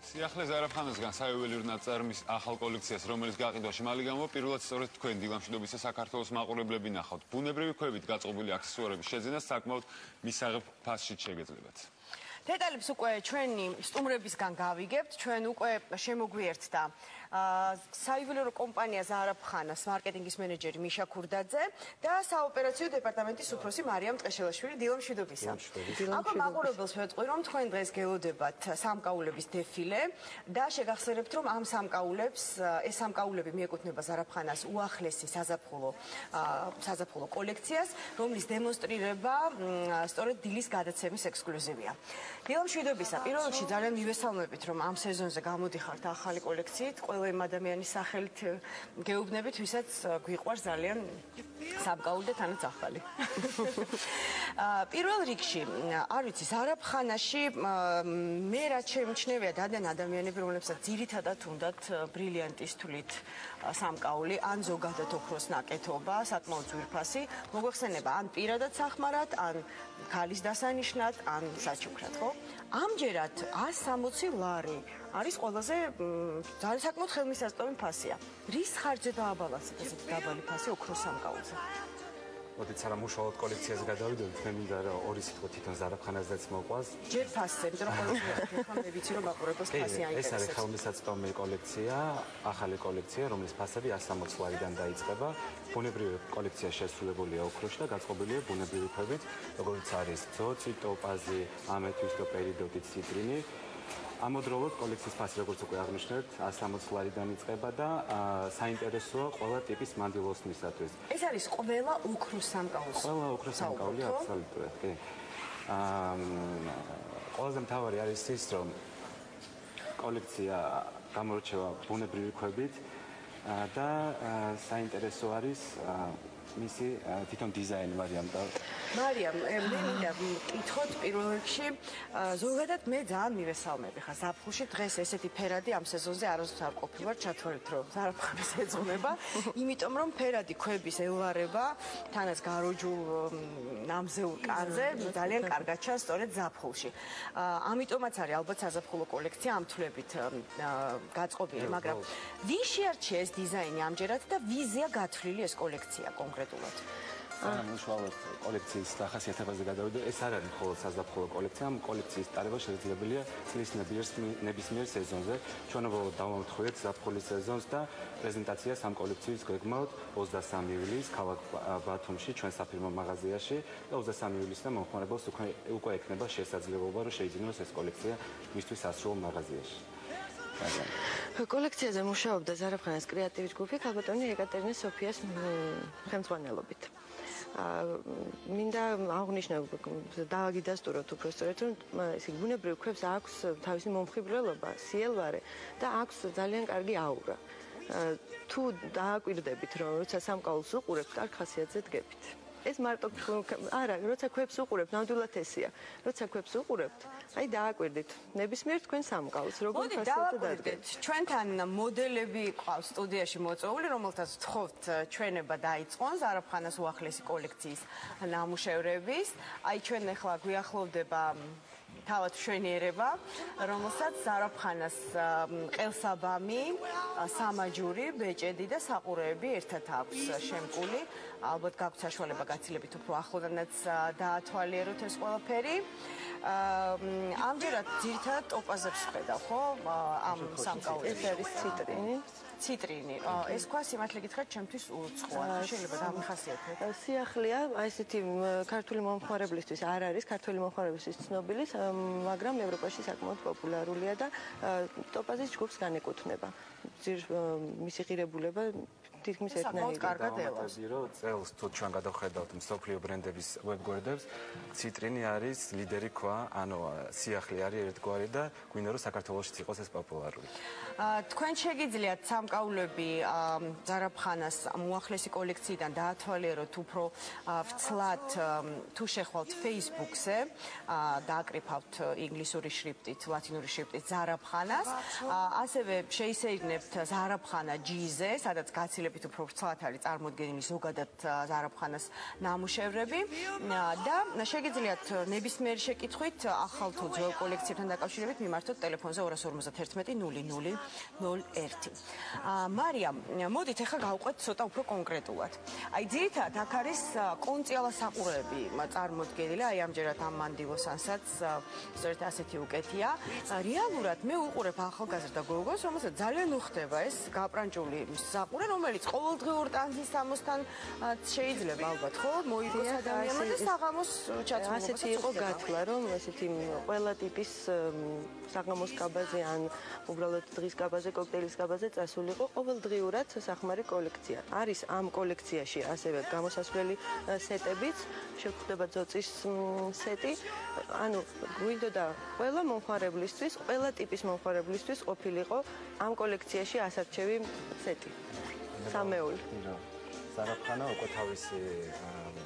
სიახლე ზარაფხანასგან საიუველირო ნაწარმის ახალ კოლექციას, რომელიც გაყიდვაში მალე გამოვა, პირველად სწორედ თქვენ დილამშვიდობის საქართველოს მაყურებლები ნახავთ. ბუნებრივი ქვებით გაწყობილი აქსესუარების შეძენას საკმაოდ მისაღებ ფასშიც შეგეძლებათ. დეტალებს უკვე ჩვენი სტუმრებისგან გავიგებთ, ჩვენ უკვე შემოგვიერთდა საიუველირო კომპანია ზარაფხანას მარკეტინგის მენეჯერი მიშა ქურდაძე და საოპერაციო დეპარტამენტის უფროსი მარიამ ტყეშელაშვილი. დილამშვიდობისა. აქ მაყურებელს ვეთყვი, რომ თქვენ დღეს გეოდებათ სამკაულების დეფილე და შეგახსენებთ, რომ ამ ეს სამკაულები მიეკუთვნება ზარაფხანას უახლესი საზაფხულო კოლექციას, რომლის დემონსტრირება სწორედ დილის გადაცემის ექსკლუზივია. დილამშვიდობისა. პირველ რიგში ძალიან მივესალმებით, რომ ამ სეზონზე გამოდიხართ ახალი კოლექციით. ყველა იმ ადამიანის სახელით გეუბნებით, ვისაც გვიყვარს ძალიან სამკაული და თანაც ახალი. პირველ რიგში, არ ვიცი, ზარაფხანაში მე რაც შემჩნევია დადიან ადამიანები, რომლებსაც ძირითადად უნდათ ბრილიანტის თვლით სამკაული, ან ზოგადად ოქროს ნაკეთობა, საკმაოდ ძვირფასი, მოგვეხსენება ან პირადად სახმარად, ან ქალის დასანიშნად, ან საჩუქრად, ხო? ამჯერად 160 ლარი არის ყველაზე ძალიან საკმაოდ ხელმისაწვდომი ფასია. რის ხარჯზე დააბალანსეთ ესეთი დაბალი ფასი ოქროს სამკაულზე? მოდით არა უშუალოდ კოლექციას გადავიდოდით, მე მინდა რომ ორი სიტყვა თვითონ ზარაფხანაზეც მოყვას. ჯერ ფასზე, იმიტომ რომ მე ვიცი რომ მაყურებელს ფასი აინტერესებს. ეს არის ხელმისაწვდომი კოლექცია, ახალი კოლექცია, რომლის ფასები 160 ლარიდან დაიწყება. ბუნებრივი კოლექცია შესრულებულია ოქროში და გაწყობილია ბუნებრივი ქვებით, როგორც არის ძოცი, ტოპაზი, ამეთვისტო, პერიდოტი, ციტრინი. ამოდროულად კოლექციის ფასი, როგორც უკვე აღნიშნეთ, 160 ლარიდან იწყება და საინტერესოა ყველა ტიპის მანდილოსნისათვის. ეს არის ყველა ოქროს სამკაულს. ყველა ოქროს სამკაული, აბსოლუტურად, კი. ყველაზე მთავარი არის ის, რომ კოლექცია გამორჩევა ბუნებრივი ქვებით და საინტერესო არის მისი თვითონ დიზაინი მარიამ და მარიამ, მე მინდა ვკითხოთ პირველ რიგში, ზოგადად მე ძალიან მივესალმები ხა ზაფხულში დღეს ესეთი ფერადი ამ სეზონზე არასდროს არ ყოფილა ჩათვალეთ რომ ზარაფხანის ეძღვნება, იმიტომ რომ ფერადი ქვების ელვარება თანაც გაროჯულ ნამზეულ კანზე ძალიან კარგად ჩანს სწორედ ზაფხულში. ამიტომაც არის ალბათ საზაფხულო კოლექცია ამ თვლებით გაწყობილი, მაგრამ ვის შეარჩია ეს დიზაინი ამჯერად და ვიზია გათვლილი ეს კოლექცია კონკრეტულად? უშუალოდ კოლექციის დახასიათებაზე გადავიდე, ეს არ არის მხოლოდ საზაფხულო კოლექცია, ამ კოლექციის ტარება შესაძლებელია წლის ნებისმიერ სეზონზე. ჩვენ უბრალოდ დავამტხვიეთ ზაფხულის სეზონს და პრეზენტაციას ამ კოლექციის გვეგმავთ 23 ივლისს ქალაქ ბათუმში, ჩვენ საფირმო მაღაზიაში და 23 ივლისიდან მომხმარებელს უკვე ექნება შესაძლებლობა, რომ შეიძინოს ეს კოლექცია მისთვის სასრულ მაღაზიაში. კოლექციაზე მუშაობდა ზარაფხანას კრეატივის ჯგუფი ქალბატონი ეკატერინე სოფიას ხელმძღვანელობით. მინდა აღნიშნო დააგიდასტუროთ უფრო სწორედ რომ ესე ბუნებრივ ქვებს აქვს თავისი მომხიბვლელობა, სიელვარე და აქვს ძალიან კარგი აურა. თუ დააკვირდებით რომ როცა სამკაულს უყურებთ, კარგ ხასიათზე დგებით. ეს მარტო არა, როცა ქვებს უყურებთ, ნამდვილად ესეა. როცა ქვებს უყურებთ, აი დააკვირდით ნებისმიერ თქვენ სამკაულს, როგორ ხასიათზე დადგეთ. ჩვენთან მოდელები ყავს სტუდიაში მოწვეული, რომელთაც ვთხოვთ ჩვენება დაიწყონ ზარაფხანას უახლესი კოლექციის ნამუშევრების. აი ჩვენ ახლა გვიახლოვდება თავად მშვენიერება, რომელსაც ზარაფხანას ყელსაბამი, სამაჯური, ბეჭედი და საყურეები ერთად აქვს შემკული. ალბათ გაქვთ საშუალება გაცილებით უფრო ახლოდანაც დაათვალიეროთ ეს ყველაფერი. ამჯერად ძირითადად ტოპაზებს ხედავ, ხო? ამ სამკაულში. ეს არის ციტრინი. ციტრინი. ეს თქვა სიმართლე გითხრათ, ჩემთვის უცხოა. შეიძლება დამახასიათოთ. სიახლეა, აი ესეთი ქართული მომხმარებლისთვის არ არის, ქართული მომხმარებლისთვის ცნობილი, მაგრამ ევროპაში საკმაოდ პოპულარულია და ტოპაზის ჯგუფს განეკუთვნება. მისი ღირებულება თითქმის ერთნაირია. კარგად ელავს. წელს თუ ჩვენ გადავხედავთ მსოფლიო ბრენდების ვებგვერდებს, ციტრინი არის ლიდერი ქვა, ანუ სიახლე არის ერთგვარი და გვინდა რომ საქართველოშიც იყოს ეს პოპულარული. თქვენ შეგიძლიათ სამკაულები ზარაფხანას უახლესი კოლექციიდან დაათვალიეროთ უფრო ვცლად თუ შეხვალთ Facebook-ზე, დააკრიფავთ ინგლისური შრიფტით, ლათინური შრიფტით ზარაფხანას, ასევე შეისეირნებთ ზარაფხანა G-ზე, სადაც გაცილებით პრინციპით უფრო ვრცლად არის წარმოდგენილი ზოგადად ზარაფხანას ნამუშევრები და შეგიძლიათ ნებისმიერი შეკითხვით ახალ თუ ძველ კოლექციებთან დაკავშირებით მიმართოთ ტელეფონზე 251 0001. მარიამ, მოდით ახლა გავყვეთ ცოტა უფრო კონკრეტულად. აი ძირითადად აქ არის კონწიალა საყურეები წარმოდგენილი, აი ამჯერად ამ მანდილოსანსაც სწორედ ასეთი უკეთია. რეალურად მე უყურებ ახალგაზრდა გოგოს, რომელსაც ძალიან უხდება ეს გაპრანჭული საყურე, რომელიც ყოველდღიურ ტანზის სამოსთან შეიძლება ალბათ ხო მოიგოს ადამიანმა და საღამოს ჩაცმულობას. ასეთი იყო გათვლა, რომ ესეთი ყველა ტიპის საღამოს კაბაზე ან უბრალოდ დღის კაბაზე, კოქტეილის კაბაზე წასულიყო ყოველდღიურად სახმარი კოლექცია. არის ამ კოლექციაში ასევე გამოსასვლელი სეტებიც, შეგხვდება ძოწის სეტი, ანუ გვინდოდა ყველა მომხმარებლისთვის, ყველა ტიპის მომხმარებლისთვის ყოფილიყო ამ კოლექციაში ასარჩევი სეტი. სამეული. ზარაფხანა უკვე თავისი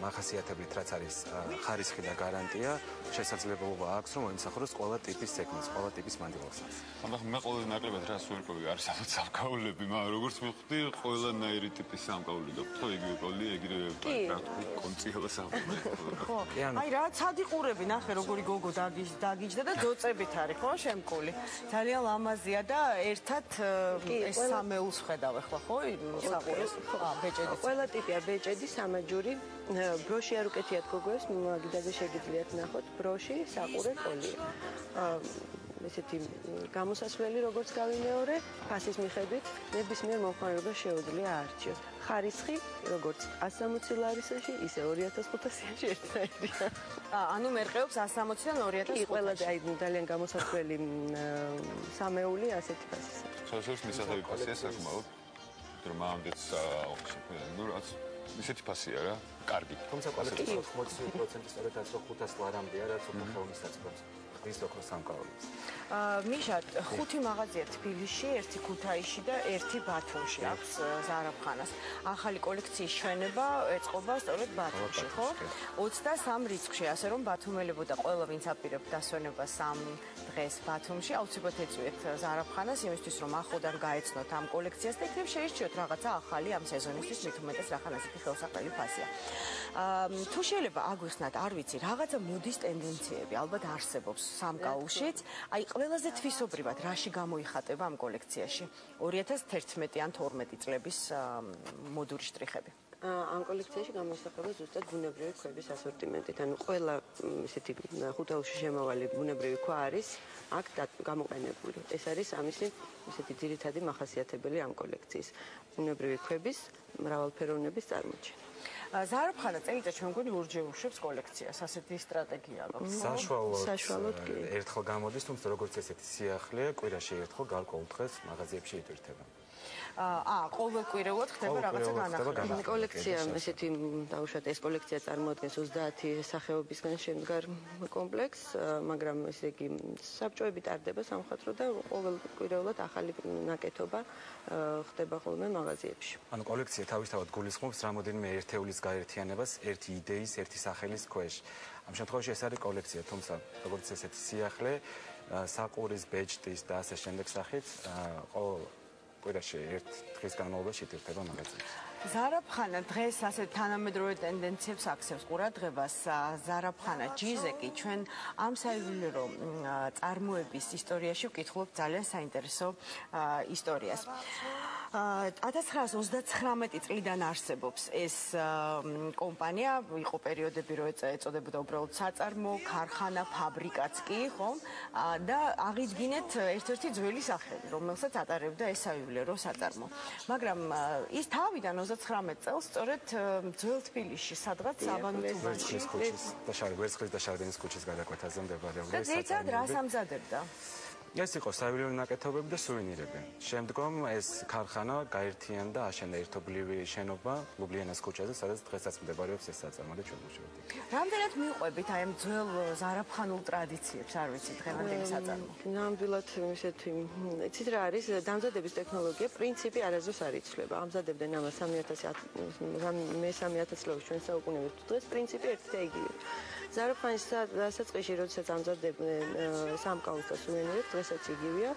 მახასიათებლით, რაც არის ხარისხი და გარანტია, შესაძლებლობა აქვს, რომ მოიმსახუროს ყველა ტიპის სეგმენტს, ყველა ტიპის მანდილოსანს. ამბობ მე ყოველ ნაკლებად რას ვერკვევი არის ალბათ სამკაულები, მაგრამ როგორც მივხვდი, ყველანაირი ტიპის სამკაული გაქვთ, ხო იგივე კოლი, იგივე კონწიალა საყურე. ხო. აი რა ცადიყურები, ნახე როგორი გოგო დაგიჯდა და ძოწებით არის, ხო, შემკული. ძალიან ლამაზია და ერთად ეს სამეულს ხედავ ახლა, ხო, საყურეს. ბეჭედი. ყველა ტიპია ბეჭედი, სამაჯური, ბროში არ უკეთიათ გოგოებს, მაგიდაზე შეგიძლიათ ნახოთ, ბროში, საყურე, კოლია. ესეთი გამოსასვლელი როგორც გავიმეორე, ფასის მიხედვით ნებისმიერ მომხმარებელს შეუძლია აარჩიოს. ხარისხი როგორც 160 ლარისში, ისე 2500-ში ერთნაირია. ანუ მერყეობს 160-დან 2500. ყველაზე აი ძალიან გამოსასვლელი სამეული ასეთი ფასისა. შესაძლოა მისაღები ფასია საკმაოდ. რომ ამდენს ნუ რაც ისეთი ფასია რა, კარგი. თუმცა კოლექციის 80% სწორედ 500 ლარამდეა, რაც უფრო ხელმისაწვდომს. ის ოქროს სამკაულებს. მიშა, 5 მაღაზია თბილისში, 1 ქუთაისში და 1 ბათუმში აქვს ზარაფხანას. ახალი კოლექციის ჩვენება ეწყობა სწორედ ბათუმში, ხო? 23 რიცხვში, ასე რომ ბათუმელებოდა ყველა ვინც აპირებთ დასვენებას ამ დღეს ბათუმში, აუცილებლად ეწვიეთ ზარაფხანას იმისთვის, რომ ახლოდან გაეცნოთ ამ კოლექციას და იქნებ შეირჩიოთ რაღაცა ახალი ამ სეზონისთვის, მით უმეტეს რახან ასეთი ხელსაყრელი ფასია. თუ შეიძლება აგვიხსნათ, არ ვიცი, რაღაცა მოდის ტენდენციები ალბათ არსებობს სამკაულშიც, აი ყველაზე თვისობრივად რაში გამოიხატება ამ კოლექციაში 2011 ან 12 წლების მოდური შტრიხები. ამ კოლექციაში გამოიხატება ზუსტად ბუნებრივი ქვების ასორტიმენტით, ანუ ყველა ესეთი ხუთაულში შემავალი ბუნებრივი ქვა არის აქ გამოყენებული. ეს არის ამისი ესეთი ძირითადი მახასიათებელი ამ კოლექციის ბუნებრივი ქვების მრავალფეროვნების წარმოჩენა. ზარაფხანა წელიწადში ჩვენ გვინდა ლურჯი უშვებს კოლექციას, ასეთი სტრატეგია აქვს. საშუალოდ კი. ერთხელ გამოდის, თუმცა როგორც ესეთი სიახლე, კვირაში ერთხელ გარკვეულ დღეს მაღაზიებში იტვირთება. ყოველკვირეულად ხდება რაღაცა განახლება. კოლექცია ესეთი დაუშვათ ეს კოლექცია წარმოადგენს 30 სახეობისგან შემდგარ კომპლექსს, მაგრამ ესე იგი საბჭოები ტარდება სამხატვრო და ყოველკვირეულად ახალი ნაკეთობა ხდება ხოლმე მაღაზიებში. ანუ კოლექცია თავისთავად გულისხმობს რამოდენიმე ერთეულის გაერთიანებას ერთი იდეის, ერთი სახელის ქვეშ. ამ შემთხვევაში ეს არის კოლექცია, თუმცა როგორც ესეთი სიახლე, საყურის, ბეჭდის და ასე შემდეგ სახით ყოველ კვირაში ერთ დღის განმავლობაში იტვირთება მაღაზიებში. ზარაფხანა დღეს ასე თანამედროვე ტენდენციებს აქცევს ყურადღებას. ზარაფხანა ჯიზეკი ჩვენ ამ საიუველირო წარმოების ისტორიაში ვკითხულობთ ძალიან საინტერესო ისტორიას. 1929 წლიდან არსებობს ეს კომპანია, იყო პერიოდები, რომ ეწოდებოდა უბრალოდ საწარმო, ქარხანა, ფაბრიკაც კი, ხო? და აღიდგინეთ ერთ-ერთი ძველი სახელი, რომელსაც ატარებდა ეს საიუველირო საწარმო. მაგრამ ის თავიდან 29 წელს სწორედ ძველ თბილისში, სადღაც საბანო თუმანში, ვერცხლის და შარდენის ქუჩის გადაკვეთაზე მდებარეობდა ეს საწარმოები. და ძირითადად რას ამზადებდა? ეს იყო საიუველირო ნაკეთობები და სუვენირები. შემდგომ ეს ქარხანა გაერთიანდა, აშენდა ერთობლივი შენობა ლუბლიანას ქუჩაზე, სადაც დღესაც მდებარეობს ეს საწარმო და ჩვენ ვუშვებთ. რამდენად მიყვებით აი ამ ძველ ზარაფხანულ ტრადიციებს, არ ვიცი, დღევანდელი საწარმო? ნამდვილად ისეთი, იცით რა არის, დამზადების ტექნოლოგია, პრინციპი არასდროს არ იცვლება. ამზადებდნენ ამას 3000 წლების ჩვენ საუკუნეებით. დღეს პრინციპი ერთი და იგივეა. ზარაფხანის დასაწყისში, როდესაც ამზადებდნენ სამკაულს და სუვენირებს, დღესაც იგივეა.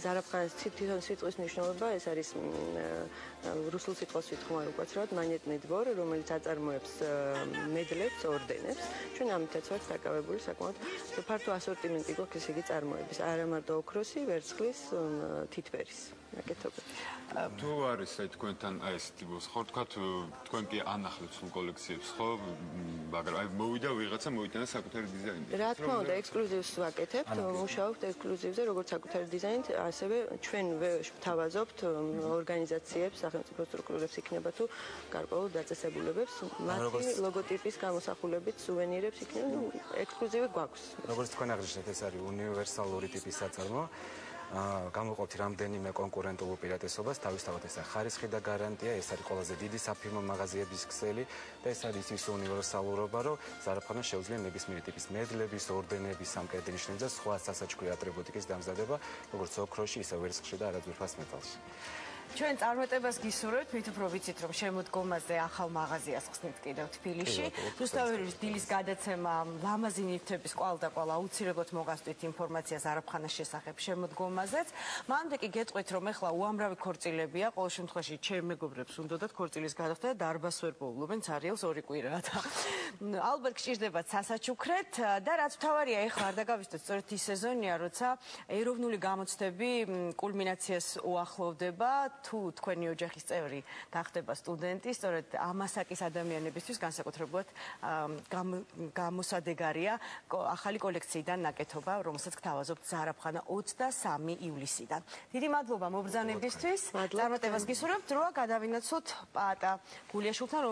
ზარაფხანის თვითონ სიტყვის მნიშვნელობა ეს არის რუსულ სიტყვას ვითხმარ უკაცრავად მანეტნი დვორ, რომელიც აწარმოებს მედლებს, ორდენებს. ჩვენ ამითაც ვართ დაკავებული საკმაოდ ფართო ასორტიმენტი გვაქვს ესე იგი წარმოების, არა მარტო ოქროსი, ვერცხლის, თითბერის ნაკეთობები. თუ არის თქვენთან ეს ტიპის ხო თქვა თქვენ კი ანახლებთ სულ კოლექციებს ხო მაგრამ მოვიდა ვიღაცა მოიტანა საკუთარი დიზაინი რა თქმა უნდა ექსკლუზივს ვაკეთებთ მუშაობთ ექსკლუზივზე როგორც საკუთარი დიზაინით ასევე ჩვენ ვთავაზობთ ორგანიზაციებს სახელმწიფო სტრუქტურებს იქნება თუ გარკვეულ დაწესებულებებს მათი ლოგოტიპის გამოსახულებით სუვენირებს იქნება ექსკლუზივი გვაქვს როგორც თქვენ აღნიშნეთ ეს არის უნივერსალური ტიპის საწარმო გამოყოფთ რამდენიმე კონკურენტულ უპირატესობას, თავისთავად ეს ხარისხი და გარანტია, ეს არის ყველაზე დიდი საფირმო მაღაზიების ქსელი და ეს არის ის უნივერსალურობა, რომ ზარაფხანას შეუძლია ნებისმიერი ტიპის მედლების, ორდენების, სამკერდი ნიშნების და სხვა სასაჩუქრი ატრიბუტიკის დამზადება, როგორც ოქროში, ისე ვერცხლში და არაძვირფას მეტალში. ჩვენ წარმატებას გისურვებთ, მით უფრო ვიცით, რომ შემოდგომაზე ახალ მაღაზიას ხსნით კიდევ თბილისში. ზუსტად დილის გადაცემა ლამაზი ნივთების კვალ აუცილებლად მოგასწვით ინფორმაციას ზარაფხანას შესახებ შემოდგომაზეც. მანამდე კი გეტყვით, რომ ეხლა უამრავი ქორწილებია, ყოველ შემთხვევაში ჩემ მეგობრებს უნდათ ქორწილის გადახდა და დარბაზს ვერ პოულობენ ცარიელს 2 კვირაა და ალბათ გჭირდებათ სასაჩუქრეთ და რაც მთავარია ეხლა არ დაგავიწყდეთ, სწორედ ის სეზონია, როცა ეროვნული გამოცდები კულმინაციას უახლოვდება. თუ თქვენი ოჯახის წევრი გახდება სტუდენტი, სწორედ ამასაკის ადამიანებისთვის განსაკუთრებულად გამოსადეგარია ახალი კოლექციიდან ნაკეთობა, რომელსაც გთავაზობთ ზარაფხანა 23 ივლისიდან. დიდი მადლობა მობრძანებისთვის. წარმატებას გისურვებთ, დროა გადავინაცვლოთ პაატა გულიაშვილთან.